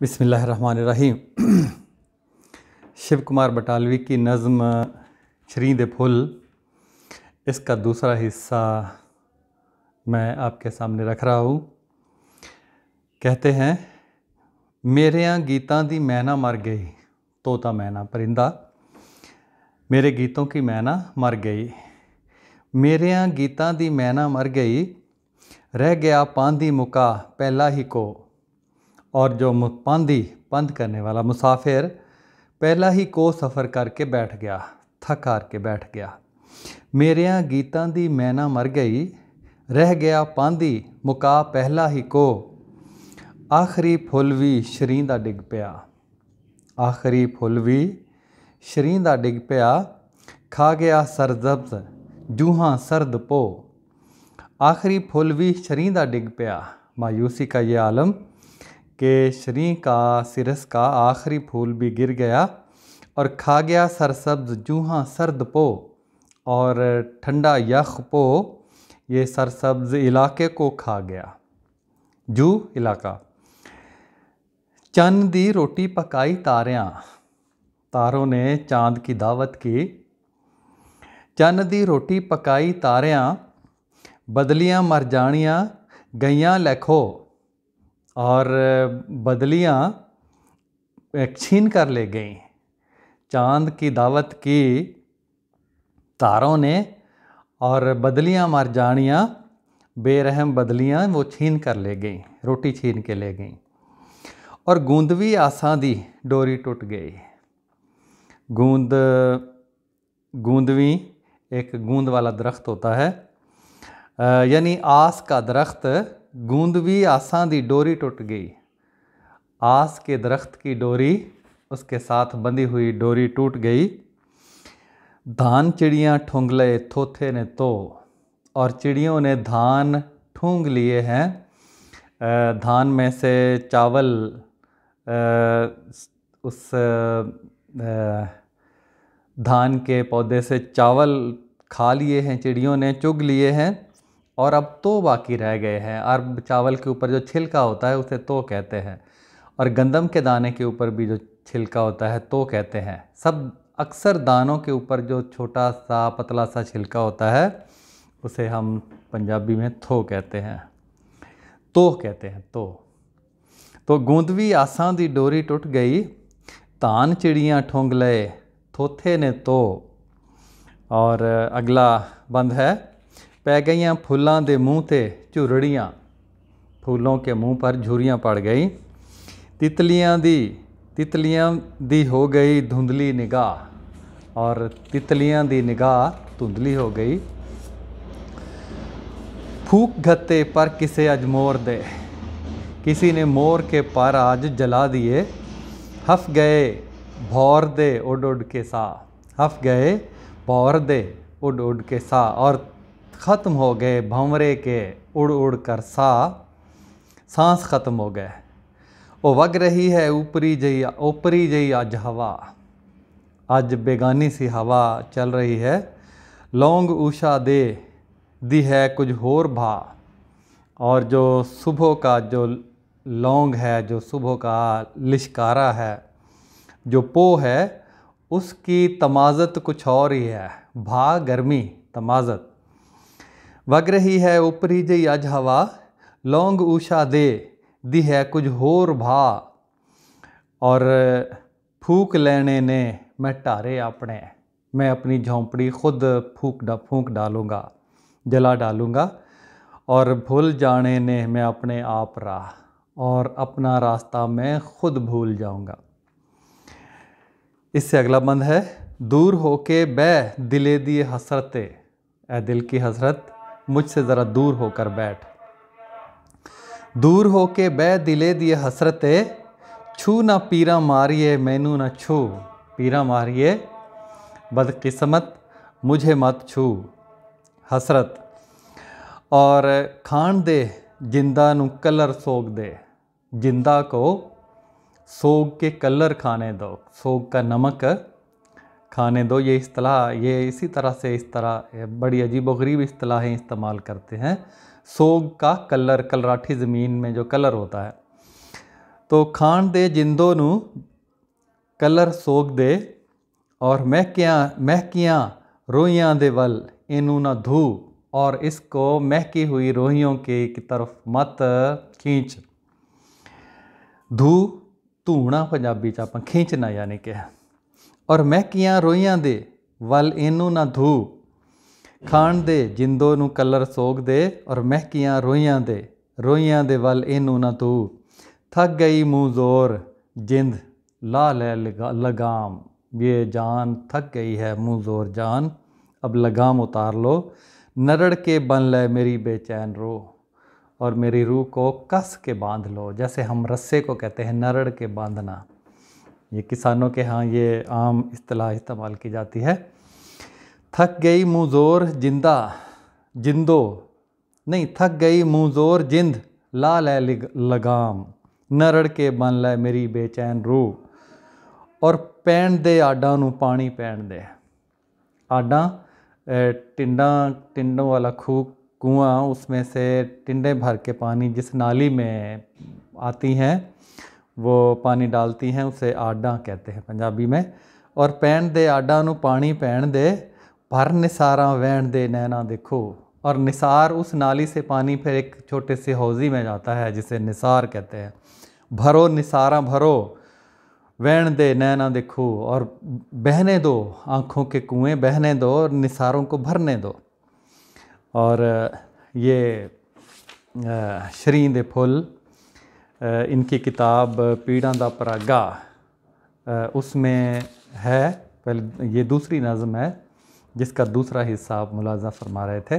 बिस्मिल्लाहिर्रहमानिर्रहीम। शिव कुमार बटालवी की नज़्म छरी दे फुल, इसका दूसरा हिस्सा मैं आपके सामने रख रहा हूँ। कहते हैं, मेरियां गीतां दी मैना मर गई, तोता मैना परिंदा, मेरे गीतों की मैना मर गई। मेरियां गीतां दी मैना मर गई, रह गया पांदी मुका पहला ही को। और जो पांदी पंध करने वाला मुसाफिर पहला ही को सफ़र करके बैठ गया, थक हार के बैठ गया। मेरियां गीतां दी मैना मर गई, रह गया पांदी मुका पहला ही को। आखिरी फुल भी शरीं दा डिग पिया, आखिरी फुल भी शरीं दा डिग पिया, खा गया सरजब्ज जूहां सर्द पो। आखिरी फुल भी शरीं दा डिग पिया, मायूसी का ये आलम कि शरीं का सिरस का आखिरी फूल भी गिर गया और खा गया सरसब्ज जूहां सर्द पो। और ठंडा यख पो ये सरसब्ज इलाके को खा गया, जू इलाका। चंद दी रोटी पकाई तारियां, तारों ने चांद की दावत की। चंद दी रोटी पकाई तारियां, बदलियां मर जानियां गईयां लैखो। और बदलियां छीन कर ले गईं। चांद की दावत की तारों ने और बदलियां मर जानियां, बेरहम बदलियां वो छीन कर ले गईं, रोटी छीन के ले गईं। और गूंदवी आसां दी डोरी टूट गई। गूंदवी एक गूंद वाला दरख्त होता है, यानी आस का दरख्त। गूंदवी आसां दी डोरी टूट गई, आस के दरख्त की डोरी, उसके साथ बंधी हुई डोरी टूट गई। धान चिड़ियाँ ठूंग लए थोथे ने तो, और चिड़ियों ने धान ठूंग लिए हैं। धान में से चावल, उस धान के पौधे से चावल खा लिए हैं चिड़ियों ने, चुग लिए हैं। और अब तो बाकी रह गए हैं। और चावल के ऊपर जो छिलका होता है उसे तो कहते हैं, और गंदम के दाने के ऊपर भी जो छिलका होता है तो कहते हैं। सब अक्सर दानों के ऊपर जो छोटा सा पतला सा छिलका होता है उसे हम पंजाबी में थो कहते हैं, तो कहते हैं तो गूंदवी आसां दी डोरी टूट गई, धान चिड़ियाँ ठोंग लए थोथे ने तो। और अगला बंद है, पै गईयां फुल्लां दे मूँह ते झुरड़ियाँ, फूलों के मुंह पर झुरियाँ पड़ गई। तितलियां दी हो गई धुंधली निगाह, और तितलियां दी निगाह धुंधली हो गई। फूक घत्ते पर किसे अज मोर दे, किसी ने मोर के पर आज जला दिए। हफ गए भौर दे उड़ उड़ के सा, हफ गए भौर दे उड़ उड़ के सा। और ख़त्म हो गए भंवरे के उड़ उड़ कर सा, सांस ख़त्म हो गए। वो वग रही है ऊपरी जई अज हवा, अज बेगानी सी हवा चल रही है। लौंग उषा दे दी है कुछ होर भा, और जो सुबह का जो लौंग है, जो सुबह का लिशकारा है, जो पो है, उसकी तमाज़त कुछ और ही है। भा गर्मी, तमाज़त। वग रही है ऊपरी जई अज हवा, लौंग उषा दे दी है कुछ होर भा। और फूक लेने ने मैं टारे अपने, मैं अपनी झोंपड़ी खुद फूक डालूँगा, जला डालूँगा। और भूल जाने ने मैं अपने आप राह, और अपना रास्ता मैं खुद भूल जाऊँगा। इससे अगला बंद है, दूर होके बह दिले दी हसरते, ए दिल की हसरत मुझसे ज़रा दूर होकर बैठ। दूर होके बह दिले दी हसरते, छू ना पीरा मारिए मैनू ना छू। पीरा मारिए बदकिस्मत मुझे मत छू। हसरत। और खान दे जिंदा नू कलर सोग दे, जिंदा को सोग के कलर खाने दो, सोग का नमक खाने दो। ये इस्तिलाह, ये इसी तरह से, इस तरह बड़ी अजीबोगरीब इस्तिलाहें इस्तेमाल करते हैं। सोग का कलर, कलराठी ज़मीन में जो कलर होता है, तो खाण दे जिंदों नू कलर सोग दे और महकियाँ रोइयां दे वल इनू ना धू, और इसको महकी हुई रोहियों की तरफ मत खींच। धू धूना पंजाबी च आपां खींचना यानी कि, और महकियां रोइयां दे वल इनू ना धू, खाण दे जिंदों नू कलर सोग दे और महकियां रोइयां दे वल इनू ना धू। थक गई मुँह जोर जिंद ला ले लगाम, ये जान थक गई है मुँह जोर जान, अब लगाम उतार लो। नरड़ के बन ले मेरी बेचैन रो, और मेरी रूह को कस के बांध लो। जैसे हम रस्से को कहते हैं नरड़ के बांधना, ये किसानों के यहाँ ये आम इस्तिलाह इस्तेमाल की जाती है। थक गई मुँह जोर जिंदो नहीं, थक गई मुँह जोर जिंद ला ले लगाम, नरड़ के बन ले मेरी बेचैन रूह, और पैण दे आडा नू पानी पैण दे। आडा टिंडों वाला कुआं, उसमें से टिंडे भर के पानी जिस नाली में आती हैं वो पानी डालती हैं, उसे आडा कहते हैं पंजाबी में। और पैण दे आडा नू पानी पैण दे, भर निसारा वहण दे नैना देखो। और निसार उस नाली से पानी फिर एक छोटे से हौज़ी में जाता है जिसे निसार कहते हैं। भरो निसारा भरो, वहण दे नैना देखो, और बहने दो आँखों के कुएँ बहने दो और निसारों को भरने दो। और ये शरीं दे फुल, इनकी किताब पीड़ां दा परागा, उसमें है। पहले ये दूसरी नज़म है जिसका दूसरा हिस्सा आप मुलाज़ा फरमा रहे थे।